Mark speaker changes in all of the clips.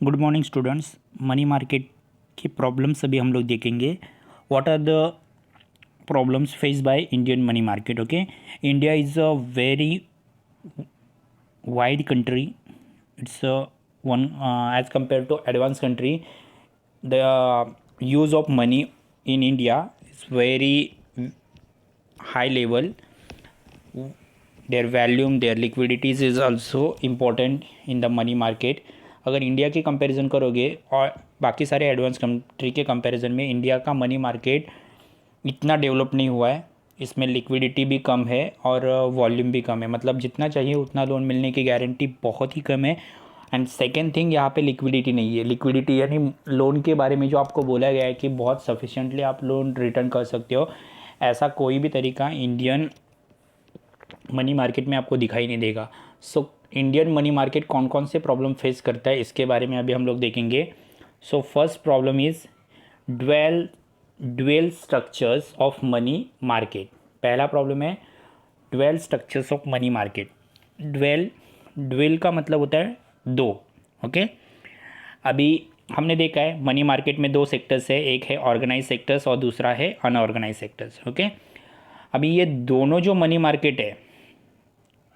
Speaker 1: Good morning students. Money market की problems अभी हम लोग देखेंगे। What are the problems face by Indian money market. Okay, India is a very wide country. It's one as compare to advance country. The use of money in India is very high level. Their volume, their liquidities is also important in the money market. अगर India की comparison करोगे और बाकी सारे advance country के comparison में India का money market इतना डेवलप नहीं हुआ है। इसमें लिक्विडिटी भी कम है और वॉल्यूम भी कम है, मतलब जितना चाहिए उतना लोन मिलने की गारंटी बहुत ही कम है। एंड सेकेंड थिंग, यहाँ पे लिक्विडिटी नहीं है। लिक्विडिटी यानी लोन के बारे में जो आपको बोला गया है कि बहुत सफिशिएंटली आप लोन रिटर्न कर सकते हो, ऐसा कोई भी तरीका इंडियन मनी मार्केट में आपको दिखाई नहीं देगा। सो इंडियन मनी मार्केट कौन कौन से प्रॉब्लम फेस करता है इसके बारे में अभी हम लोग देखेंगे। So first problem is dual structures of money market. पहला प्रॉब्लम है dual structures of money market. Dual का मतलब होता है दो। ओके, अभी हमने देखा है मनी मार्केट में दो सेक्टर्स है, एक है ऑर्गेनाइज सेक्टर्स और दूसरा है अनऑर्गेनाइज सेक्टर्स। ओके, अभी ये दोनों जो मनी मार्केट है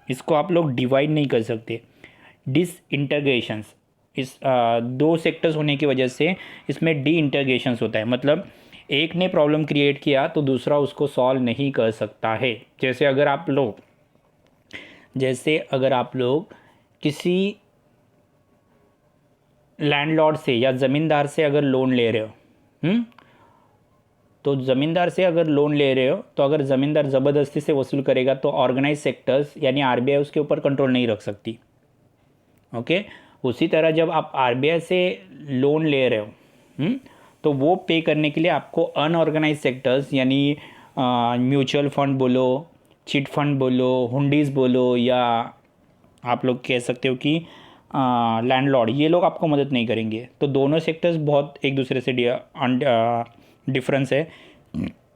Speaker 1: इसको आप लोग डिवाइड नहीं कर सकते। डिसइंटीग्रेशंस, इस दो सेक्टर्स होने की वजह से इसमें डी इंटीग्रेशंस होता है। मतलब एक ने प्रॉब्लम क्रिएट किया तो दूसरा उसको सॉल्व नहीं कर सकता है। जैसे अगर आप लोग किसी लैंडलॉर्ड से या ज़मींदार से अगर लोन ले रहे हो, तो ज़मींदार से अगर लोन ले रहे हो तो अगर ज़मींदार ज़बरदस्ती से वसूल करेगा तो ऑर्गेनाइज सेक्टर्स यानी आरबीआई उसके ऊपर कंट्रोल नहीं रख सकती। ओके, उसी तरह जब आप आरबीआई से लोन ले रहे हो तो वो पे करने के लिए आपको अनऑर्गेनाइज सेक्टर्स यानी म्यूचुअल फंड बोलो, चिट फंड बोलो, हुंडीज़ बोलो, या आप लोग कह सकते हो कि लैंडलॉर्ड, ये लोग आपको मदद नहीं करेंगे। तो दोनों सेक्टर्स बहुत एक दूसरे से डिफरेंस है।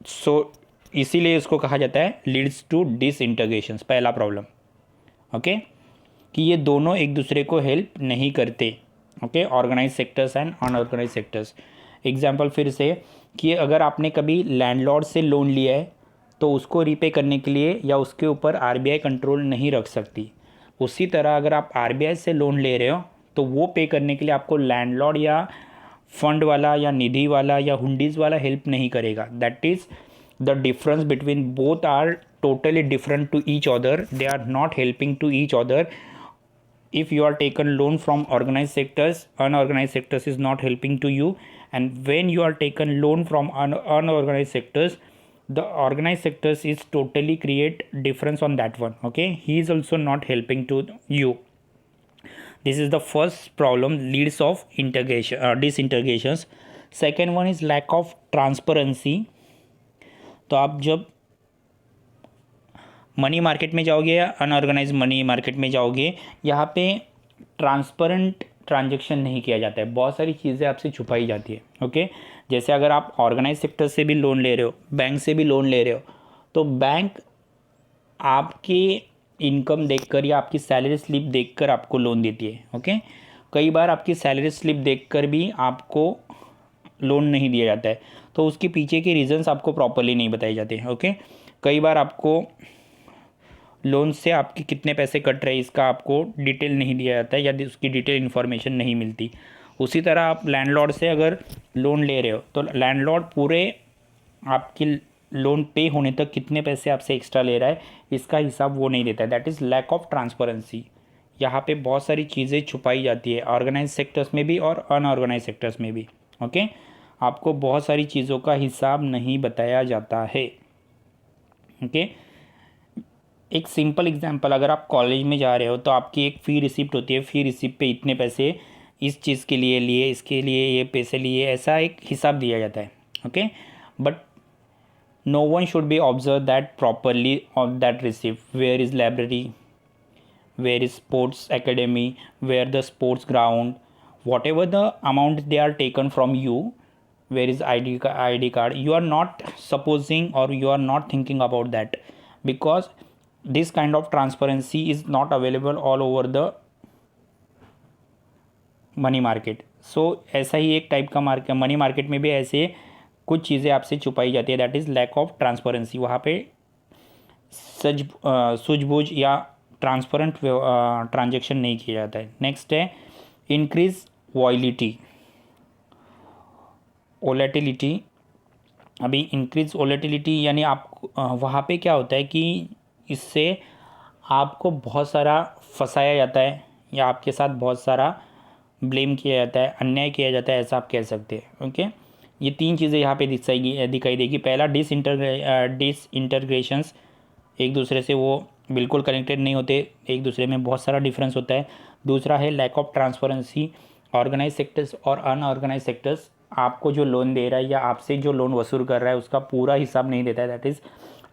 Speaker 1: सो इसीलिए इसको कहा जाता है लीड्स टू डिसइंटीग्रेशंस। पहला प्रॉब्लम ओके, कि ये दोनों एक दूसरे को हेल्प नहीं करते। Okay, organize sectors and unorganize sectors. Example फिर से, कि अगर आपने कभी लैंडलॉर्ड से लोन लिया है तो उसको रीपे करने के लिए या उसके ऊपर आरबीआई कंट्रोल नहीं रख सकती। उसी तरह अगर आप आरबीआई से लोन ले रहे हो तो वो पे करने के लिए आपको लैंडलॉर्ड या फंड वाला या निधि वाला या हुंडीज़ वाला हेल्प नहीं करेगा। That is the difference between both are totally different to each other. They are not helping to each other. If you are taken loan from organized sectors, unorganized sectors is not helping to you, and when you are taken loan from unorganized sectors, the organized sectors is totally create difference on that one. Okay, he is also not helping to you. This is the first problem, leads of integration disintegrations. Second one is lack of transparency. तो आप जब money market में जाओगे या unorganised money market में जाओगे, यहाँ पे ट्रांसपेरेंट ट्रांजेक्शन नहीं किया जाता है। बहुत सारी चीज़ें आपसे छुपाई जाती है। ओके, जैसे अगर आप ऑर्गेनाइज सेक्टर से भी लोन ले रहे हो, बैंक से भी लोन ले रहे हो, तो बैंक आपकी इनकम देखकर या आपकी सैलरी स्लिप देखकर आपको लोन देती है। ओके, कई बार आपकी सैलरी स्लिप देखकर भी आपको लोन नहीं दिया जाता है, तो उसके पीछे के रीजंस आपको प्रॉपरली नहीं बताए जाते हैं। ओके, कई बार आपको लोन से आपके कितने पैसे कट रहे हैं इसका आपको डिटेल नहीं दिया जाता है या उसकी डिटेल इन्फॉर्मेशन नहीं मिलती। उसी तरह आप लैंडलॉर्ड से अगर लोन ले रहे हो तो लैंडलॉर्ड पूरे आपकी लोन पे होने तक कितने पैसे आपसे एक्स्ट्रा ले रहा है इसका हिसाब वो नहीं देता है। That is lack of transparency. यहाँ पे बहुत सारी चीज़ें छुपाई जाती है, ऑर्गेनाइज सेक्टर्स में भी और अनऑर्गेनाइज सेक्टर्स में भी। ओके, आपको बहुत सारी चीज़ों का हिसाब नहीं बताया जाता है। ओके, एक सिंपल एग्जांपल, अगर आप कॉलेज में जा रहे हो तो आपकी एक फ़ी रिसिप्ट होती है। फ़ी रिसिप्ट पे इतने पैसे इस चीज़ के लिए लिए, इसके लिए ये पैसे लिए, ऐसा एक हिसाब दिया जाता है। Okay, but no one should be observe that properly of that receipt. Where is library, where is sports academy, where the sports ground, whatever the amount they are taken from you, where is ID card, you are not supposing or you are not thinking about that, because this kind of transparency is not available all over the money market. So ऐसा ही एक type का market, money market में भी ऐसे कुछ चीज़ें आपसे छुपाई जाती है, that is lack of transparency. वहाँ पे सूझबूझ या ट्रांसपेरेंट ट्रांजेक्शन नहीं किया जाता है। नेक्स्ट है इंक्रीज वॉइलिटी वोलेटिलिटी। अभी इंक्रीज वोलेटिलिटी यानी आप वहाँ पे क्या होता है कि इससे आपको बहुत सारा फंसाया जाता है या आपके साथ बहुत सारा ब्लेम किया जाता है, अन्याय किया जाता है, ऐसा आप कह सकते हैं। ओके, ये तीन चीज़ें यहाँ पे दिखाई देगी। पहला डिसइंटरग्रेशंस, एक दूसरे से वो बिल्कुल कनेक्टेड नहीं होते, एक दूसरे में बहुत सारा डिफरेंस होता है। दूसरा है lack of transparency, organize sectors और अनऑर्गेनाइज सेक्टर्स आपको जो लोन दे रहा है या आपसे जो लोन वसूल कर रहा है उसका पूरा हिसाब नहीं देता है, that is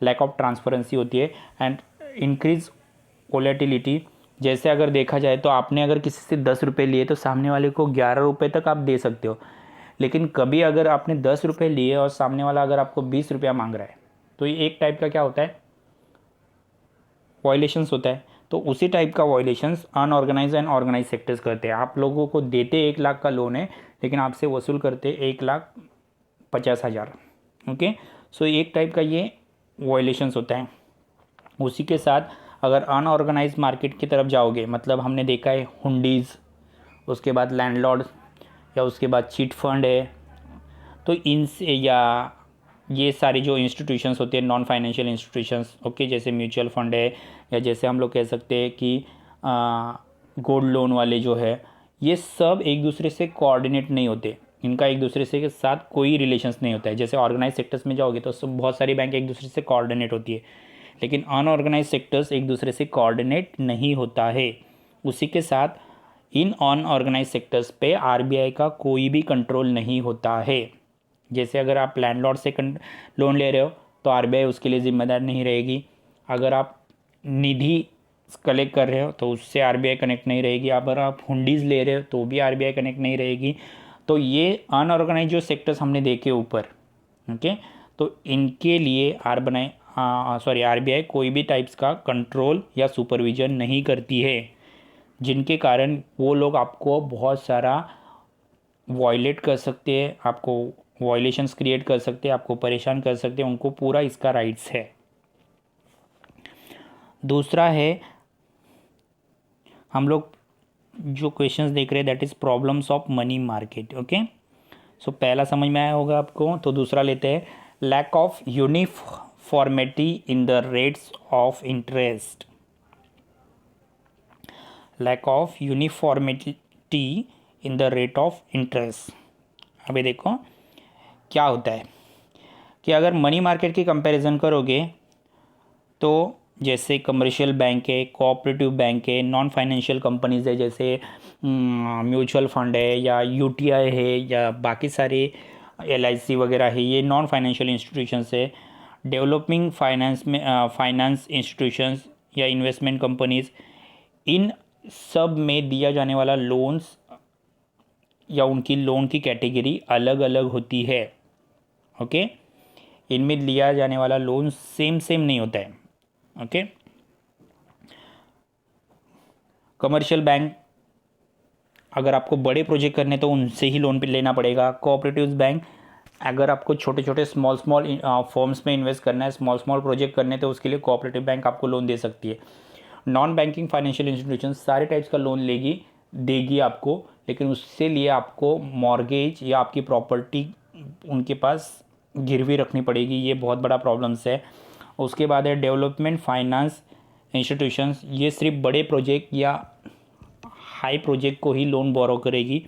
Speaker 1: lack of transparency होती है। एंड इंक्रीज वोलेटिलिटी, जैसे अगर देखा जाए तो आपने अगर किसी से 10 रुपये लिए तो सामने वाले को 11 रुपये तक आप दे सकते हो, लेकिन कभी अगर आपने 10 रुपये लिए और सामने वाला अगर आपको 20 रुपया मांग रहा है तो ये एक टाइप का क्या होता है, वायलेशंस होता है। तो उसी टाइप का violations unorganize and organize sectors करते हैं। आप लोगों को देते 1 लाख का लोन है लेकिन आपसे वसूल करते 1,50,000। ओके, सो एक टाइप का ये वायलेशंस होता है। उसी के साथ अगर अनऑर्गेनाइज मार्केट की तरफ जाओगे, मतलब हमने देखा है हुंडीज़, उसके बाद लैंडलॉर्ड, या उसके बाद चिट फंड है, तो इनसे या ये सारी जो इंस्टीट्यूशंस होती है नॉन फाइनेंशियल इंस्टीट्यूशंस, ओके, जैसे म्यूचुअल फंड है या जैसे हम लोग कह सकते हैं कि गोल्ड लोन वाले जो है, ये सब एक दूसरे से कोऑर्डिनेट नहीं होते, इनका एक दूसरे से के साथ कोई रिलेशंस नहीं होता है। जैसे ऑर्गेनाइज सेक्टर्स में जाओगे तो सब बहुत सारी बैंक एक दूसरे से कोऑर्डिनेट होती है, लेकिन अनऑर्गेनाइज सेक्टर्स एक दूसरे से कोऑर्डिनेट नहीं होता है। उसी के साथ इन अनऑर्गेनाइज सेक्टर्स पे आरबीआई का कोई भी कंट्रोल नहीं होता है। जैसे अगर आप लैंडलॉर्ड से लोन ले रहे हो तो आरबीआई उसके लिए ज़िम्मेदार नहीं रहेगी। अगर आप निधि कलेक्ट कर रहे हो तो उससे आरबीआई कनेक्ट नहीं रहेगी। अगर आप हुंडीज़ ले रहे हो तो भी आरबीआई कनेक्ट नहीं रहेगी। तो ये अनऑर्गेनाइज जो सेक्टर्स हमने देखे ऊपर, ओके, तो इनके लिए आरबीआई कोई भी टाइप्स का कंट्रोल या सुपरविजन नहीं करती है, जिनके कारण वो लोग आपको बहुत सारा वायलेट कर सकते हैं, आपको वायलेशंस क्रिएट कर सकते हैं, आपको परेशान कर सकते हैं, उनको पूरा इसका राइट्स है। दूसरा है, हम लोग जो क्वेश्चंस देख रहे हैं that is problems of money market. Okay, so पहला समझ में आया होगा आपको, तो दूसरा लेते हैं lack of uniformity in the rates of interest. Lack of uniformity in the rate of interest. अभी देखो क्या होता है कि अगर मनी मार्केट की कंपैरिजन करोगे तो जैसे कमर्शियल बैंक है, कोऑपरेटिव बैंक है, नॉन फाइनेंशियल कंपनीज है, जैसे म्यूचुअल फंड है या यूटीआई है या बाकी सारे एलआईसी वगैरह है, ये नॉन फाइनेंशियल इंस्टीट्यूशंस है। डेवलपिंग फाइनेंस में फाइनेंस इंस्टीट्यूशंस या इन्वेस्टमेंट कंपनीज, इन सब में दिया जाने वाला लोन्स या उनकी लोन की कैटेगरी अलग अलग होती है। ओके, इनमें लिया जाने वाला लोन सेम नहीं होता है। ओके, कमर्शियल बैंक अगर आपको बड़े प्रोजेक्ट करने तो उनसे ही लोन पे लेना पड़ेगा। कोऑपरेटिव बैंक अगर आपको छोटे छोटे स्मॉल फॉर्म्स में इन्वेस्ट करना है, स्मॉल प्रोजेक्ट करने, तो उसके लिए कोऑपरेटिव बैंक आपको लोन दे सकती है। नॉन बैंकिंग फाइनेंशियल इंस्टीट्यूशन सारे टाइप्स का लोन देगी आपको, लेकिन उससे लिए आपको मॉर्गेज या आपकी प्रॉपर्टी उनके पास गिरवी रखनी पड़ेगी। ये बहुत बड़ा प्रॉब्लम्स है। उसके बाद है डेवलपमेंट फाइनेंस इंस्टीट्यूशंस, ये सिर्फ बड़े प्रोजेक्ट या हाई प्रोजेक्ट को ही लोन बोरो करेगी।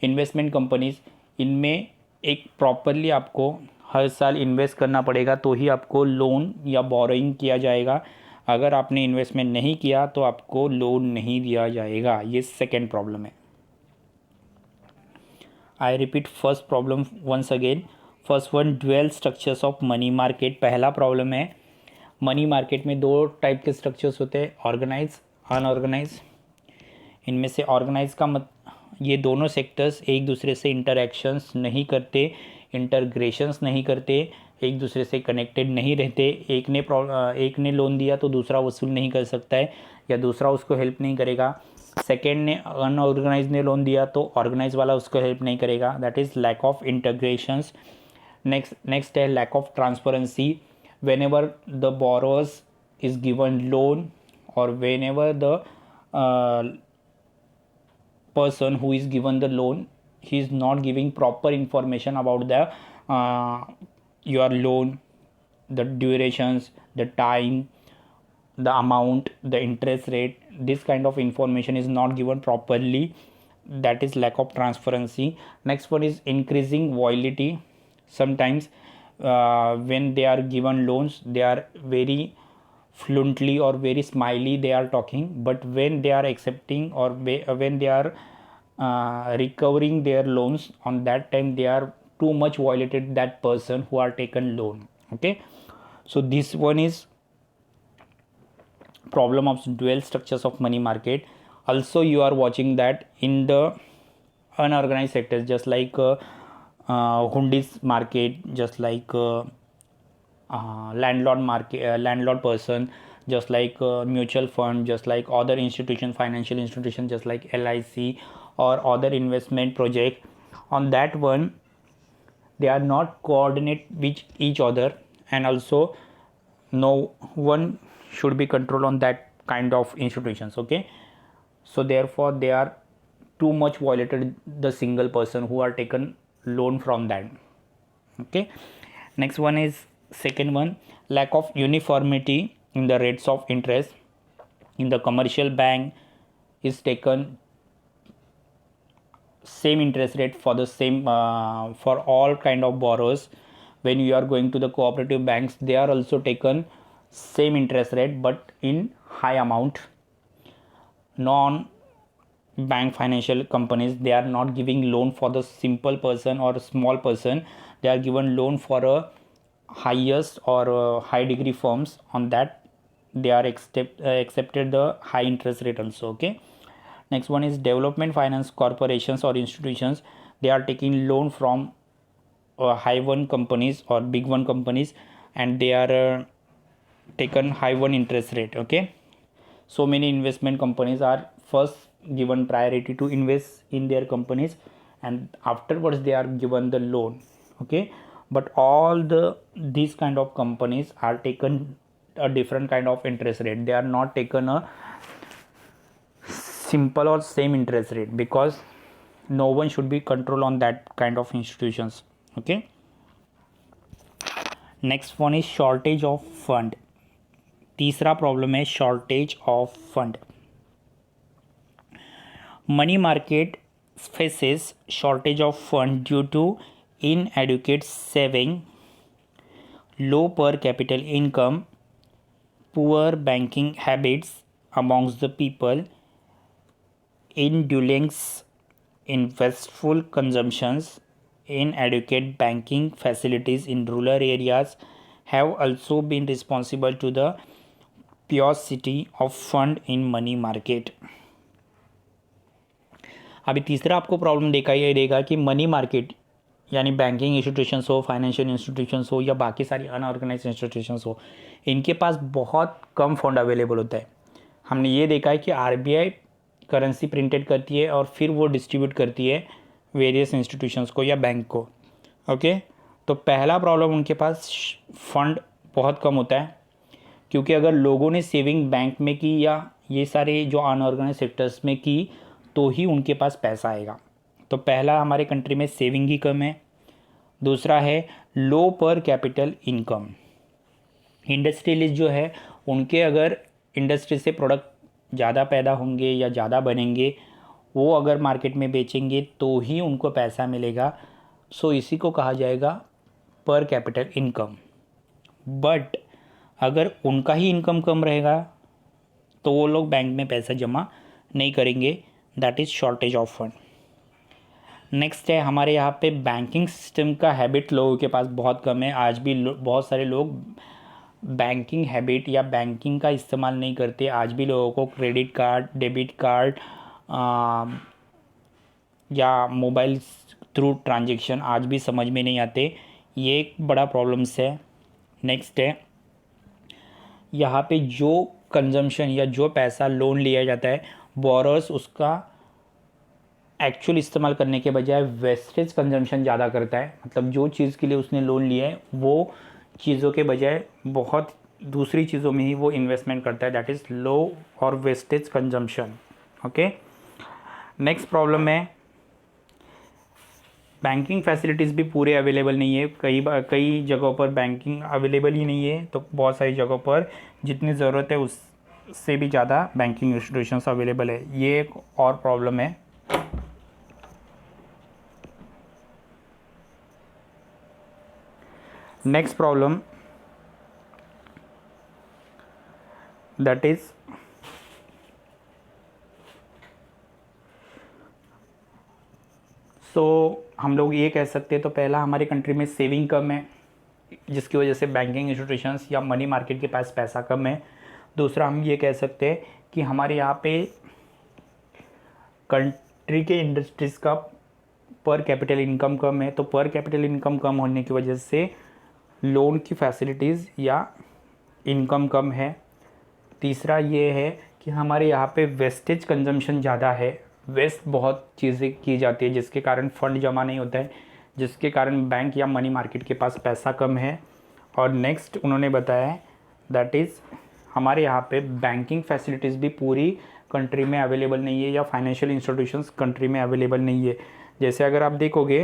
Speaker 1: इन्वेस्टमेंट कंपनीज, इनमें एक प्रॉपरली आपको हर साल इन्वेस्ट करना पड़ेगा तो ही आपको लोन या बोरोइंग किया जाएगा। अगर आपने इन्वेस्टमेंट नहीं किया तो आपको लोन नहीं दिया जाएगा। ये सेकेंड प्रॉब्लम है। I repeat first problem once again. First one, dual structures of money market. पहला प्रॉब्लम है मनी मार्केट में दो टाइप के स्ट्रक्चर्स होते हैं, ऑर्गेनाइज, अनऑर्गेनाइज। इनमें से ऑर्गेनाइज का ये दोनों सेक्टर्स एक दूसरे से इंटरैक्शंस नहीं करते, इंटरग्रेशंस नहीं करते, एक दूसरे से कनेक्टेड नहीं रहते। एक ने लोन दिया तो दूसरा वसूल नहीं कर सकता है या दूसरा उसको हेल्प नहीं करेगा। सेकेंड ने अनऑर्गेनाइज ने लोन दिया तो ऑर्गेनाइज वाला उसको हेल्प नहीं करेगा, that is lack of integrations. Next है lack of transparency. Whenever the borrowers is given loan और whenever the person who is given the loan, he is not giving proper information about the your loan, the durations, the time, the amount, the interest rate. This kind of information is not given properly, that is lack of transparency. Next one is increasing volatility. Sometimes when they are given loans, they are very fluently or very smiley they are talking, but when they are accepting or when they are recovering their loans, on that time they are too much violated that person who are taken loan. Okay, so this one is problem of dual structures of money market. Also you are watching that in the unorganized sectors, just like hundis market, just like landlord market, landlord person, just like mutual fund, just like other institution, financial institution, just like LIC or other investment project. On that one they are not coordinate with each other, and also no one should be control on that kind of institutions. Okay, so therefore they are too much violated the single person who are taken loan from that. Okay, next one is second one, lack of uniformity in the rates of interest. In the commercial bank is taken same interest rate for the same for all kind of borrowers. When you are going to the cooperative banks, they are also taken same interest rate but in high amount. Non bank financial companies, they are not giving loan for the simple person or small person, they are given loan for a highest or high degree firms. On that they are accepted the high interest rate also. Okay, next one is development finance corporations or institutions, they are taking loan from high one companies or big one companies, and they are taken high one interest rate. Okay, so many investment companies are first given priority to invest in their companies, and afterwards they are given the loan. Okay, but all these kind of companies are taken a different kind of interest rate, they are not taken a simple or same interest rate, because no one should be control on that kind of institutions. Okay, next one is shortage of fund. तीसरा problem है shortage of fund. Money market faces shortage of fund due to inadequate saving, low per capita income, poor banking habits amongst the people, indulgence in wasteful consumptions, inadequate banking facilities in rural areas have also been responsible to the paucity of fund in money market. अभी तीसरा आपको problem देखा ये रहेगा कि money market यानी banking institutions हो, financial institutions हो या बाकी सारी अनऑर्गेनाइज इंस्टीट्यूशंस हो, इनके पास बहुत कम फंड अवेलेबल होता है. हमने ये देखा है कि आरबीआई करेंसी प्रिंटेड करती है और फिर वो डिस्ट्रीब्यूट करती है वेरियस इंस्टीट्यूशंस को या बैंक को. ओके, तो पहला प्रॉब्लम उनके पास फंड बहुत कम होता है, क्योंकि अगर लोगों ने सेविंग बैंक में की या ये सारे जो अनऑर्गेनाइज सेक्टर्स में की तो ही उनके पास पैसा आएगा. तो पहला हमारे कंट्री में सेविंग ही कम है. दूसरा है लो पर कैपिटल इनकम. इंडस्ट्रियलिस्ट जो है उनके अगर इंडस्ट्री से प्रोडक्ट ज़्यादा पैदा होंगे या ज़्यादा बनेंगे, वो अगर मार्केट में बेचेंगे तो ही उनको पैसा मिलेगा. सो इसी को कहा जाएगा पर कैपिटल इनकम. बट अगर उनका ही इनकम कम रहेगा तो वो लोग बैंक में पैसा जमा नहीं करेंगे, that is shortage of fund. Next है हमारे यहाँ पे बैंकिंग सिस्टम का हैबिट लोगों के पास बहुत कम है. आज भी बहुत सारे लोग बैंकिंग हैबिट या बैंकिंग का इस्तेमाल नहीं करते. आज भी लोगों को क्रेडिट कार्ड, डेबिट कार्ड या मोबाइल थ्रू ट्रांजेक्शन आज भी समझ में नहीं आते. ये एक बड़ा प्रॉब्लम्स है. नेक्स्ट है यहाँ पे जो कंजम्पशन या जो पैसा लोन लिया जाता है बोरर्स उसका एक्चुअल इस्तेमाल करने के बजाय वेस्टेज कंजम्पशन ज़्यादा करता है, मतलब जो चीज़ के लिए उसने लोन लिया है वो चीज़ों के बजाय बहुत दूसरी चीज़ों में ही वो इन्वेस्टमेंट करता है, दैट इज़ लो और wastage consumption. Okay, next problem है बैंकिंग फैसिलिटीज़ भी पूरे अवेलेबल नहीं है, कई जगहों पर बैंकिंग अवेलेबल ही नहीं है, तो बहुत सारी जगहों पर जितनी ज़रूरत है उससे भी ज़्यादा बैंकिंग इंस्टीट्यूशंस अवेलेबल है, ये एक और प्रॉब्लम है। नेक्स्ट प्रॉब्लम दैट इज हम लोग ये कह सकते हैं, तो पहला हमारी कंट्री में सेविंग कम है जिसकी वजह से बैंकिंग इंस्टीट्यूशंस या मनी मार्केट के पास पैसा कम है। दूसरा हम ये कह सकते हैं कि हमारे यहाँ पे कंट्री के इंडस्ट्रीज़ का पर कैपिटल इनकम कम है, तो पर कैपिटल इनकम कम होने की वजह से लोन की फैसिलिटीज़ या इनकम कम है। तीसरा ये है कि हमारे यहाँ पे वेस्टेज कंजम्पशन ज़्यादा है, वेस्ट बहुत चीज़ें की जाती है जिसके कारण फंड जमा नहीं होता है, जिसके कारण बैंक या मनी मार्केट के पास पैसा कम है। और नेक्स्ट उन्होंने बताया है दैट इज़ हमारे यहाँ पे बैंकिंग फैसिलिटीज़ भी पूरी कंट्री में अवेलेबल नहीं है या फाइनेंशियल इंस्टीट्यूशंस कंट्री में अवेलेबल नहीं है। जैसे अगर आप देखोगे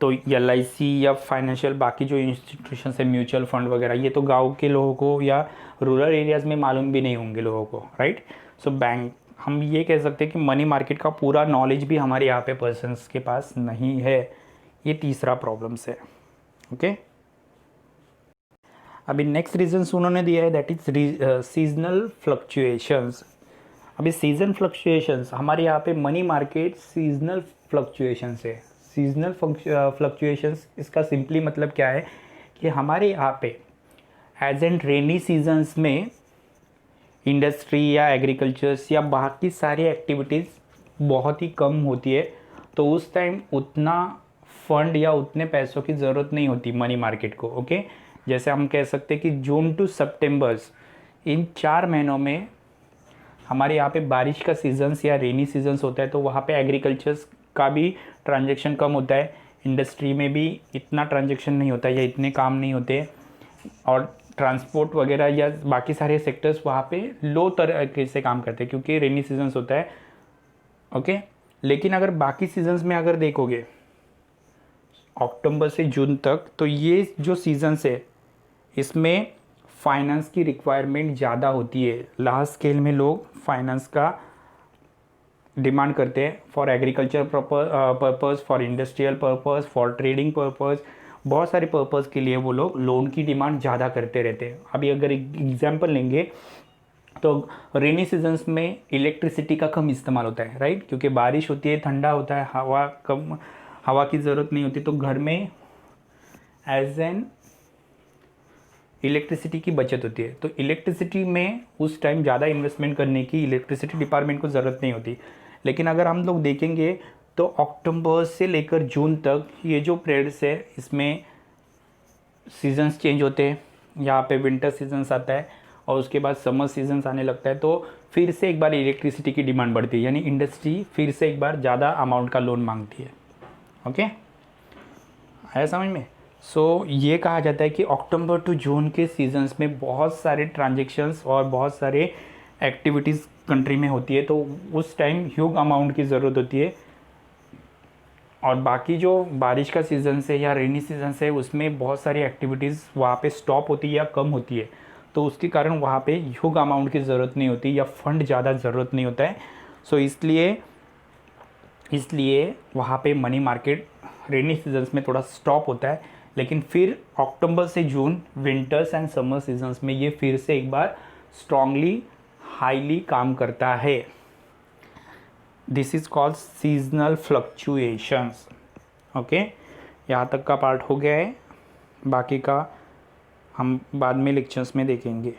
Speaker 1: तो LIC या फाइनेंशियल बाकी जो इंस्टीट्यूशंस है म्यूचुअल फंड वगैरह, ये तो गांव के लोगों को या रूरल एरियाज़ में मालूम भी नहीं होंगे लोगों को, राइट। सो बैंक हम ये कह सकते हैं कि मनी मार्केट का पूरा नॉलेज भी हमारे यहाँ पे पर्सन्स के पास नहीं है, ये तीसरा प्रॉब्लम्स है। ओके, अभी नेक्स्ट रीजन्स उन्होंने दिया है दैट इज सीजनल फ्लक्चुएशंस। अभी सीजन फ्लक्चुएशंस हमारे यहाँ पे मनी मार्केट सीजनल फ्लक्चुएशंस है। सीजनल फ्लक्चुएशंस इसका सिंपली मतलब क्या है कि हमारे यहाँ पे एज एंड रेनी सीजन्स में इंडस्ट्री या एग्रीकल्चर्स या बाकी सारी एक्टिविटीज़ बहुत ही कम होती है, तो उस टाइम उतना फंड या उतने पैसों की ज़रूरत नहीं होती मनी मार्केट को। ओके, जैसे हम कह सकते हैं कि जून टू सितंबर्स इन 4 महीनों में हमारे यहाँ पे बारिश का सीजन्स या रेनी सीजन्स होता है, तो वहाँ पे एग्रीकल्चर्स का भी ट्रांजैक्शन कम होता है, इंडस्ट्री में भी इतना ट्रांजैक्शन नहीं होता या इतने काम नहीं होते, और ट्रांसपोर्ट वगैरह या बाकी सारे सेक्टर्स वहाँ पे लो तरीके से काम करते हैं क्योंकि रेनी सीजन्स होता है। ओके, लेकिन अगर बाकी सीजन्स में अगर देखोगे अक्टूबर से जून तक, तो ये जो सीजन्स है इसमें फाइनेंस की रिक्वायरमेंट ज़्यादा होती है, लार्ज स्केल में लोग फाइनेंस का डिमांड करते हैं for agriculture purpose, for industrial purpose, for trading purpose, बहुत सारे पर्पज़ के लिए वो लोग लोन की डिमांड ज़्यादा करते रहते हैं। अभी अगर एक एग्जांपल लेंगे तो रेनी सीजन्स में इलेक्ट्रिसिटी का कम इस्तेमाल होता है, राइट, क्योंकि बारिश होती है, ठंडा होता है, हवा की ज़रूरत नहीं होती, तो घर में एज एन इलेक्ट्रिसिटी की बचत होती है। तो इलेक्ट्रिसिटी में उस टाइम ज़्यादा इन्वेस्टमेंट करने की इलेक्ट्रिसिटी डिपार्टमेंट को ज़रूरत नहीं होती। लेकिन अगर हम लोग देखेंगे तो अक्टूबर से लेकर जून तक ये जो पीरियड्स है इसमें सीजन्स चेंज होते हैं, यहाँ पे विंटर सीजन्स आता है और उसके बाद समर सीजन्स आने लगता है, तो फिर से एक बार इलेक्ट्रिसिटी की डिमांड बढ़ती है, यानी इंडस्ट्री फिर से एक बार ज़्यादा अमाउंट का लोन मांगती है। ओके, आया समझ में। सो ये कहा जाता है कि अक्टूबर टू जून के सीजन्स में बहुत सारे ट्रांजेक्शन्स और बहुत सारे एक्टिविटीज़ कंट्री में होती है, तो उस टाइम ह्यूज अमाउंट की ज़रूरत होती है। और बाकी जो बारिश का सीज़न से या रेनी सीजन से उसमें बहुत सारी एक्टिविटीज़ वहाँ पे स्टॉप होती है या कम होती है, तो उसके कारण वहाँ पे ह्यूज अमाउंट की ज़रूरत नहीं होती या फंड ज़्यादा ज़रूरत नहीं होता है। सो इसलिए वहाँ पे मनी मार्केट रेनी सीजन्स में थोड़ा स्टॉप होता है, लेकिन फिर अक्टूबर से जून विंटर्स एंड समर सीजन्स में ये फिर से एक बार स्ट्रांगली हाईली काम करता है। This is called seasonal fluctuations. Okay, यहाँ तक का पार्ट हो गया है, बाकी का हम बाद में लेक्चर्स में देखेंगे।